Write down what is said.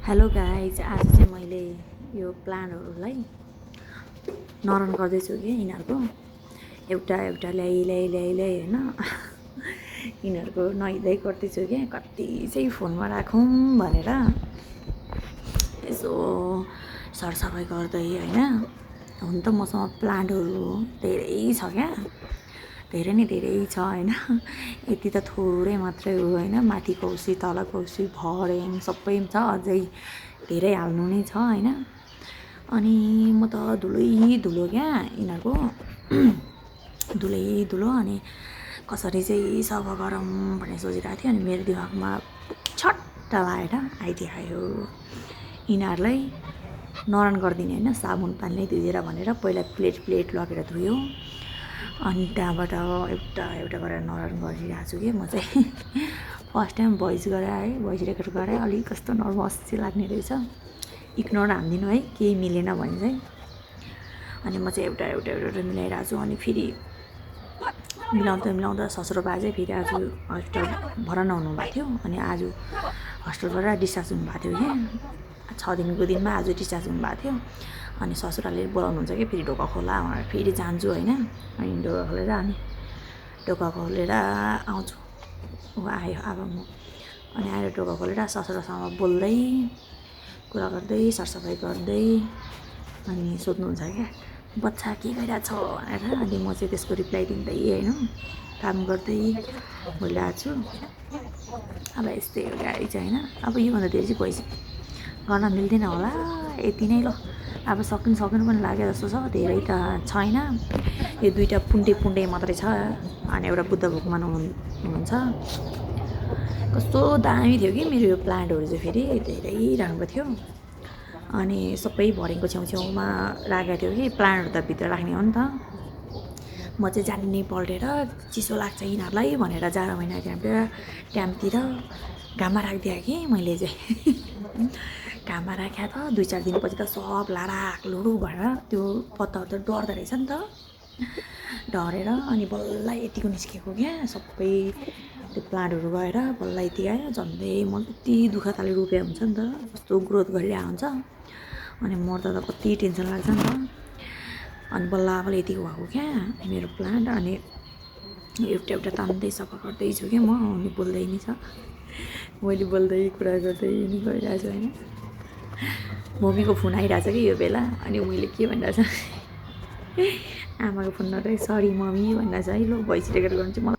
Hello guys, आज चाहिँ मैले यो प्लान्टहरूलाई नरन गर्दैछु कि यिनीहरूको एउटा एउटा ल्याइ होइन यिनीहरूको नुहाइदै गर्दैछु कि कति चाहिँ फोनमा राखौँ भनेर यसो सरसफाइ गर्दै होइन। हुन त मसँग प्लान्टहरू धेरै छ क्या, धेरै नै धेरै छ होइन। यति त थोरै मात्रै हो होइन, माथि कौसी तल कौसी भर्याङ सबै छ, अझै धेरै हाल्नु नै छ होइन। अनि म त धुलो क्या यिनीहरूको धुलै धुलो। अनि कसरी चाहिँ सफा गरौँ भनेर सोचिरहेको थिएँ। अनि मेरो दिमागमा छट्ट लागेर आइदियो यिनीहरूलाई नरन गरिदिने होइन, साबुन पानीले धोएर भनेर पहिला प्लेट लगेर धोयो। अनि त्यहाँबाट एउटा एउटा गरेर नरन गरिरहेको छु कि म चाहिँ फर्स्ट टाइम भोइस गरेँ है, भोइस रेकर्ड गरेँ। अलिक कस्तो नर्भस चाहिँ लाग्ने रहेछ, इग्नोर हानिदिनु है केही मिलेन भने चाहिँ। अनि म चाहिँ एउटा मिलाइरहेको छु। अनि फेरि मिलाउँदा ससुरो बा चाहिँ फेरि आज हस्पिटल भर्ना हुनुभएको थियो। अनि आज हस्पिटलबाट डिस्चार्ज हुनुभएको थियो कि 6 दिनको दिनमा आज डिस्चार्ज हुनुभएको थियो। अनि ससुराले बोलाउनुहुन्छ कि फेरि ढोका खोला भनेर फेरि जान्छु होइन। अनि ढोका खोलेर आउँछु। ऊ आयो अब म अनि आएर ढोका खोलेर ससुरासँग बोल्दै कुरा गर्दै सरसफाइ गर्दै अनि सोध्नुहुन्छ क्या, बच्चा के गरिरहेछ भनेर। अनि म चाहिँ त्यसको रिप्लाई दिँदै होइन काम गर्दै बोलिरहेको छु। अब यस्तै हो गाडी चाहिँ होइन। अब योभन्दा धेरै चाहिँ भोइस गर्न मिल्दैन होला, यति नै ल। अब सक्नु पनि लाग्यो जस्तो छ, धेरै त छैन। यो दुईवटा पुन्टे मात्रै छ। अनि एउटा बुद्ध भगवान् हुनुहुन्छ। कस्तो दामी थियो कि मेरो यो प्लान्टहरू चाहिँ, फेरि धेरै राम्रो थियो। अनि सबै भरेको छेउमा राखेको थियो कि प्लान्टहरू त भित्र राख्ने हो नि त। म चाहिँ जान्ने पल्टेर चिसो लाग्छ यिनीहरूलाई भनेर जाडो महिना ट्याम्पतिर घाममा राखिदिएँ कि मैले चाहिँ घाममा राख्या त 2-4 दिनपछि त सब लाडाक भएर त्यो पत्ताहरू त डढ्दो रहेछ नि त, डढेर अनि बल्ल यतिको निस्केको क्या सबै त्यो प्लान्टहरू गएर बल्ल यति आयो। झन्डै म यति दुःख ताले रोपेको हुन्छ नि त, कस्तो ग्रोथ गरिरहेको हुन्छ। अनि मर्दा त कति टेन्सन लाग्छ नि त। अनि बल्ल यतिको भएको क्या मेरो प्लान्ट। अनि एउटा तान्दै सफा गर्दैछु कि म, अनि बोल्दै नि छ, मैले बोल्दै कुरा गर्दै नि गरिरहेको छु होइन। मम्मीको फोन आइरहेछ कि यो बेला। अनि मैले के भनिरहेको छु, आमाको फोन नरहेको, सरी मम्मी भनिरहेको छ है। ल भोइस रेकर्ड गर्नु चाहिँ मलाई